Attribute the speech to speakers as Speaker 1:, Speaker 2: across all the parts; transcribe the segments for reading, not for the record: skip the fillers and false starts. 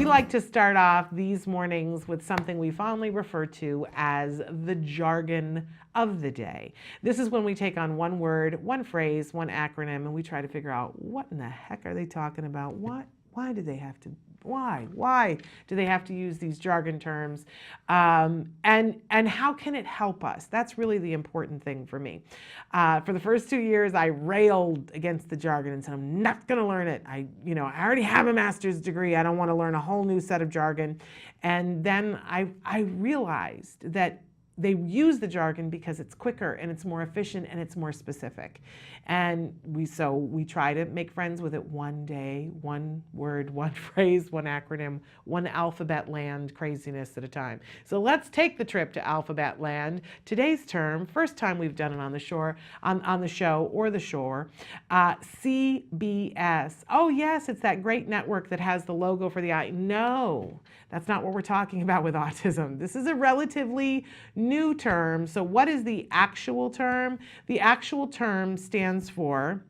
Speaker 1: like to start off these mornings with something we fondly refer to as the jargon of the day. This is when we take on one word, one phrase, one acronym, and we try to figure out what in the heck are they talking about? Why do they have to? Why do they have to use these jargon terms? And how can it help us? That's really the important thing for me. For the first 2 years, I railed against the jargon and said, I'm not going to learn it. I already have a master's degree. I don't want to learn a whole new set of jargon. And then I realized that they use the jargon because it's quicker and it's more efficient and it's more specific. And we try to make friends with it one day, one word, one phrase, one acronym, one alphabet land craziness at a time. So let's take the trip to alphabet land. Today's term, first time we've done it on the shore, on the show or the shore, CBS. Oh yes, it's that great network that has the logo for the eye. No, that's not what we're talking about with autism. This is a relatively new term. So what is the actual term? The actual term stands for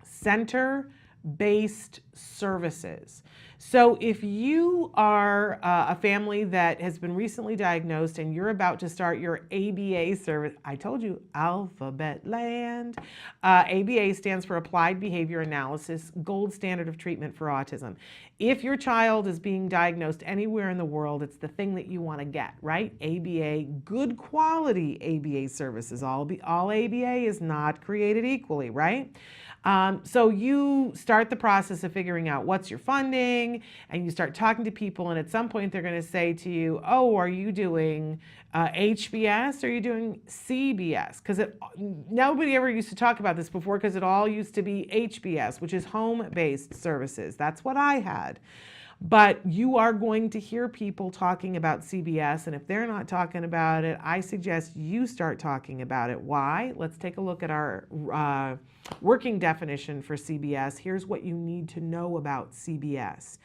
Speaker 1: center-based services. So if you are a family that has been recently diagnosed and you're about to start your ABA service, I told you, alphabet land. ABA stands for Applied Behavior Analysis, gold standard of treatment for autism. If your child is being diagnosed anywhere in the world, it's the thing that you want to get, right? ABA, good quality ABA services. All ABA is not created equally, right? So you start the process of figuring out what's your funding, and you start talking to people, and at some point they're going to say to you, oh, are you doing HBS or are you doing CBS? Because nobody ever used to talk about this before because it all used to be HBS, which is home-based services. That's what I had. But you are going to hear people talking about CBS, and if they're not talking about it, I suggest you start talking about it. Why? Let's take a look at our working definition for CBS. Here's what you need to know about CBS.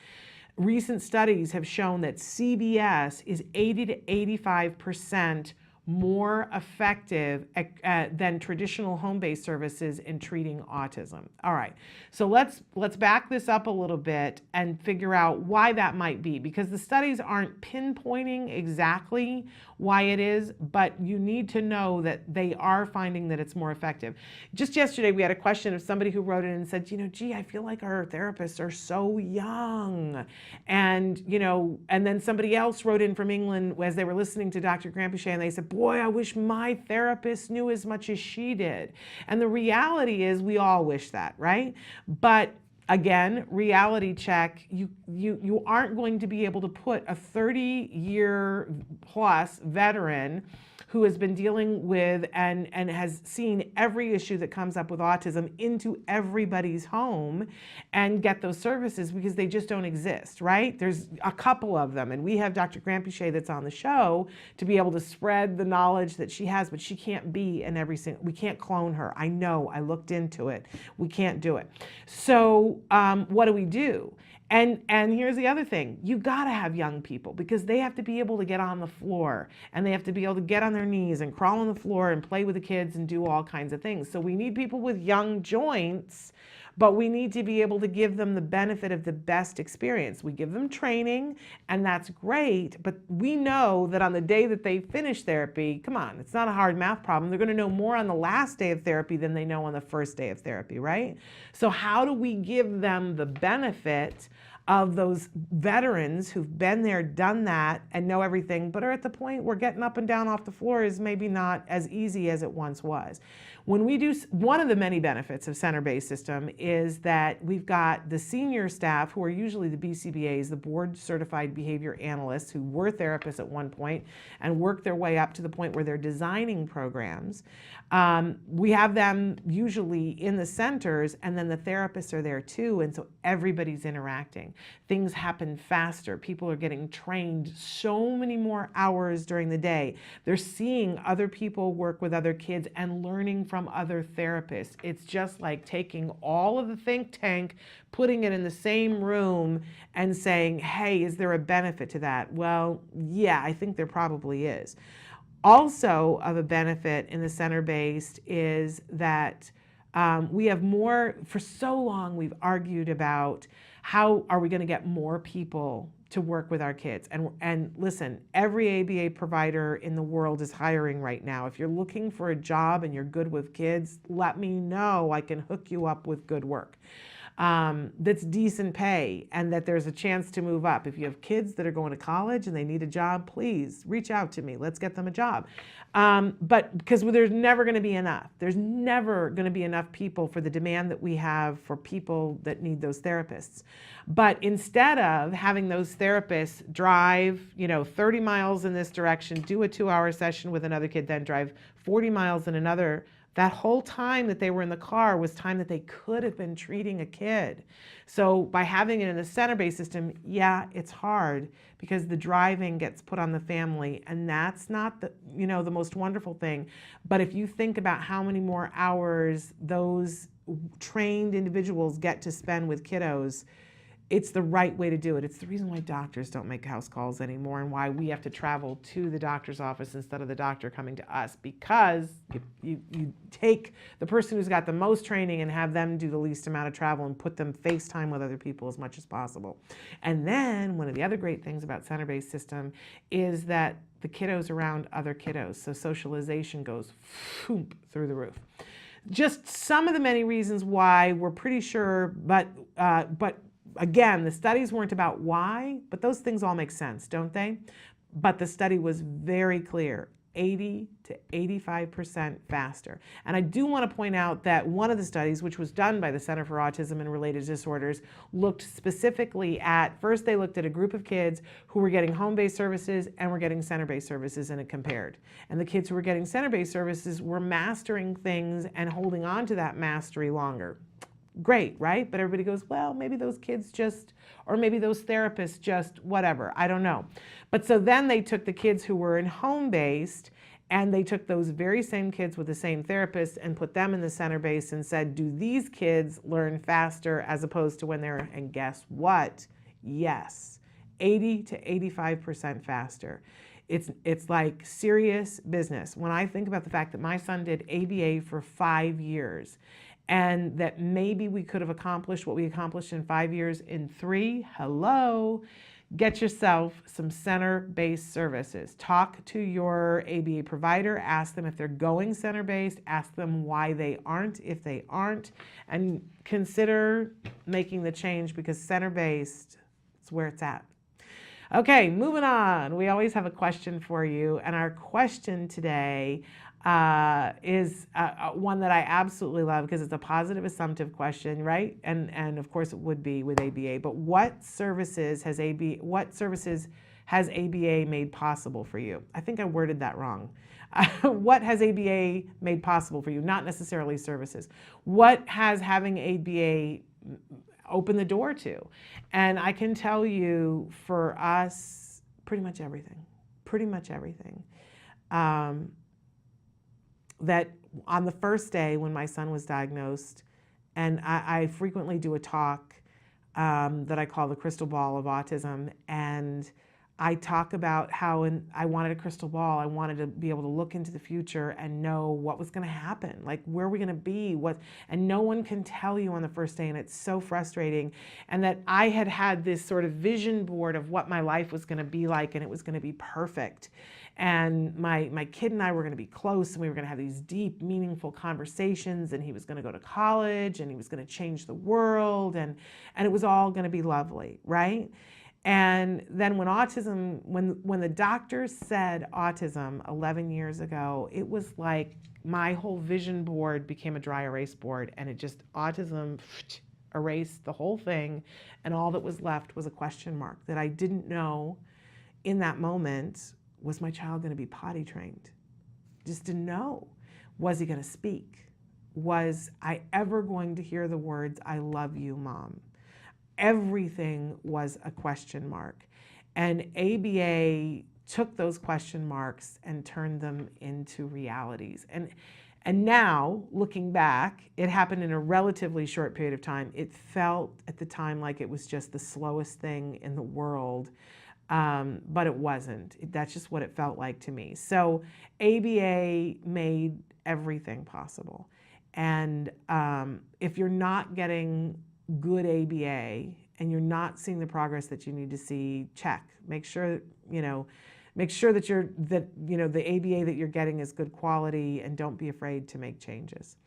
Speaker 1: Recent studies have shown that CBS is 80 to 85% more effective than traditional home-based services in treating autism. All right, so let's back this up a little bit and figure out why that might be, because the studies aren't pinpointing exactly why it is, but you need to know that they are finding that it's more effective. Just yesterday, we had a question of somebody who wrote in and said, gee, I feel like our therapists are so young. And, and then somebody else wrote in from England as they were listening to Dr. Grampuchet, and they said, boy, I wish my therapist knew as much as she did. And the reality is we all wish that, right? But again, reality check, you aren't going to be able to put a 30-year plus veteran who has been dealing with and has seen every issue that comes up with autism into everybody's home and get those services, because they just don't exist, right? There's a couple of them, and we have Dr. Grampuchet that's on the show to be able to spread the knowledge that she has, but she can't be in every single, we can't clone her. I know, I looked into it. We can't do it. So what do? And here's the other thing. You gotta have young people, because they have to be able to get on the floor, and they have to be able to get on their knees and crawl on the floor and play with the kids and do all kinds of things. So we need people with young joints, but we need to be able to give them the benefit of the best experience. We give them training, and that's great, but we know that on the day that they finish therapy, come on, it's not a hard math problem. They're gonna know more on the last day of therapy than they know on the first day of therapy, right? So how do we give them the benefit of those veterans who've been there, done that, and know everything, but are at the point where getting up and down off the floor is maybe not as easy as it once was? When we do, one of the many benefits of center-based system is that we've got the senior staff, who are usually the BCBAs, the board certified behavior analysts, who were therapists at one point and work their way up to the point where they're designing programs. We have them usually in the centers, and then the therapists are there too, and so everybody's interacting. Things happen faster. People are getting trained so many more hours during the day. They're seeing other people work with other kids and learning from other therapists. It's just like taking all of the think tank, putting it in the same room and saying, hey, is there a benefit to that? Well, yeah, I think there probably is. Also of a benefit in the center-based is that we have more, for so long we've argued about how are we going to get more people to work with our kids. And listen, every ABA provider in the world is hiring right now. If you're looking for a job and you're good with kids, let me know. I can hook you up with good work. That's decent pay and that there's a chance to move up. If you have kids that are going to college and they need a job, please reach out to me. Let's get them a job. But because there's never going to be enough. There's never going to be enough people for the demand that we have for people that need those therapists. But instead of having those therapists drive, 30 miles in this direction, do a 2-hour session with another kid, then drive 40 miles in another, that whole time that they were in the car was time that they could have been treating a kid. So by having it in the center-based system, yeah, it's hard because the driving gets put on the family, and that's not the most wonderful thing. But if you think about how many more hours those trained individuals get to spend with kiddos, it's the right way to do it. It's the reason why doctors don't make house calls anymore and why we have to travel to the doctor's office instead of the doctor coming to us, because you take the person who's got the most training and have them do the least amount of travel and put them FaceTime with other people as much as possible. And then one of the other great things about center-based system is that the kiddos around other kiddos, so socialization goes through the roof. Just some of the many reasons why we're pretty sure, but again, the studies weren't about why, but those things all make sense, don't they? But the study was very clear, 80 to 85% faster. And I do want to point out that one of the studies, which was done by the Center for Autism and Related Disorders, looked specifically at, first they looked at a group of kids who were getting home-based services and were getting center-based services, and it compared. And the kids who were getting center-based services were mastering things and holding on to that mastery longer. Great, right? But everybody goes, well, maybe those kids just, or maybe those therapists just, whatever, I don't know. But so then they took the kids who were in home-based and they took those very same kids with the same therapist and put them in the center-based and said, do these kids learn faster as opposed to when they're, and guess what? Yes, 80 to 85% faster. It's like serious business. When I think about the fact that my son did ABA for 5 years, and that maybe we could have accomplished what we accomplished in 5 years in 3. Hello, get yourself some center-based services. Talk to your ABA provider, ask them if they're going center-based, ask them why they aren't, if they aren't, and consider making the change because center-based is where it's at. Okay, moving on. We always have a question for you, and our question today is one that I absolutely love because it's a positive assumptive question, right? And of course it would be with ABA, but what services has ABA made possible for you? I think I worded that wrong. What has ABA made possible for you? Not necessarily services. What has having ABA open the door to? And I can tell you for us, pretty much everything. That on the first day when my son was diagnosed, and I frequently do a talk that I call the crystal ball of autism, and I talk about how I wanted a crystal ball. I wanted to be able to look into the future and know what was going to happen, like where are we going to be, and no one can tell you on the first day, and it's so frustrating. And that I had this sort of vision board of what my life was going to be like, and it was going to be perfect. And my kid and I were going to be close, and we were going to have these deep, meaningful conversations, and he was going to go to college, and he was going to change the world, and it was all going to be lovely, right? And then when the doctors said autism 11 years ago, it was like my whole vision board became a dry erase board, and it just, autism erased the whole thing, and all that was left was a question mark that I didn't know in that moment. Was my child going to be potty trained? Just didn't know. Was he going to speak? Was I ever going to hear the words, I love you, Mom? Everything was a question mark. And ABA took those question marks and turned them into realities. And now, looking back, it happened in a relatively short period of time. It felt at the time like it was just the slowest thing in the world. But it wasn't. That's just what it felt like to me. So ABA made everything possible. And if you're not getting good ABA and you're not seeing the progress that you need to see, check. Make sure, make sure that the ABA that you're getting is good quality, and don't be afraid to make changes.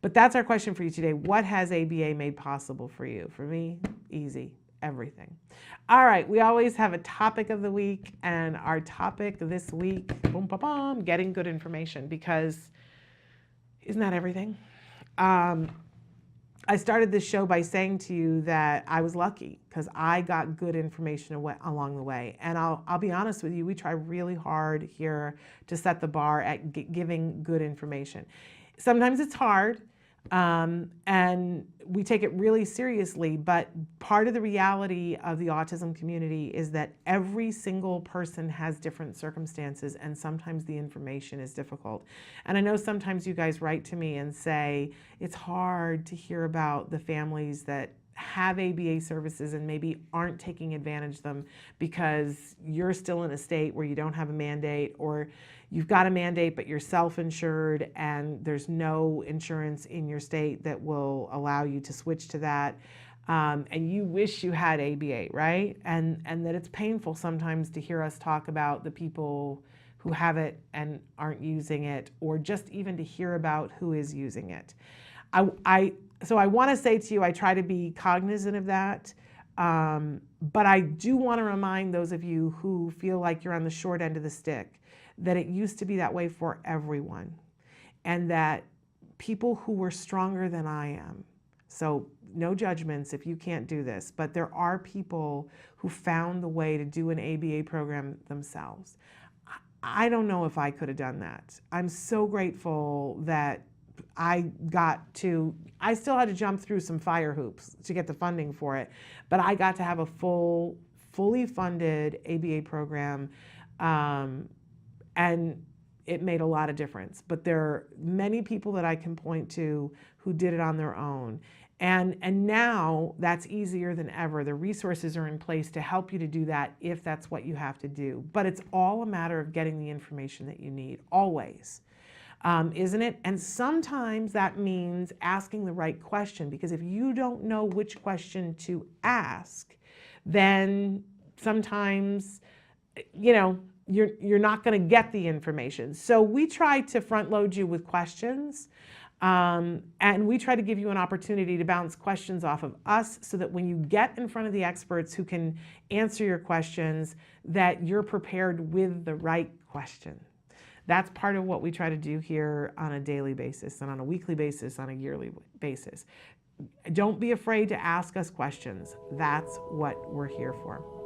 Speaker 1: But that's our question for you today. What has ABA made possible for you? For me, easy, everything. All right, we always have a topic of the week, and our topic this week, boom, ba, bum, getting good information, because isn't that everything? I started this show by saying to you that I was lucky because I got good information along the way. And I'll be honest with you, we try really hard here to set the bar at giving good information. Sometimes it's hard, and we take it really seriously, but part of the reality of the autism community is that every single person has different circumstances, and sometimes the information is difficult. And I know sometimes you guys write to me and say it's hard to hear about the families that have ABA services and maybe aren't taking advantage of them because you're still in a state where you don't have a mandate, or you've got a mandate but you're self-insured and there's no insurance in your state that will allow you to switch to that, and you wish you had ABA, right? And that it's painful sometimes to hear us talk about the people who have it and aren't using it, or just even to hear about who is using it. So I want to say to you, I try to be cognizant of that, but I do want to remind those of you who feel like you're on the short end of the stick that it used to be that way for everyone, and that people who were stronger than I am, so no judgments if you can't do this, but there are people who found the way to do an ABA program themselves. I don't know if I could have done that. I'm so grateful that I still had to jump through some fire hoops to get the funding for it, but I got to have a fully funded ABA program, and it made a lot of difference. But there are many people that I can point to who did it on their own. And now that's easier than ever. The resources are in place to help you to do that if that's what you have to do. But it's all a matter of getting the information that you need, always. Isn't it? And sometimes that means asking the right question, because if you don't know which question to ask, then sometimes, you're not going to get the information. So we try to front load you with questions, and we try to give you an opportunity to bounce questions off of us so that when you get in front of the experts who can answer your questions, that you're prepared with the right question. That's part of what we try to do here on a daily basis and on a weekly basis, on a yearly basis. Don't be afraid to ask us questions. That's what we're here for.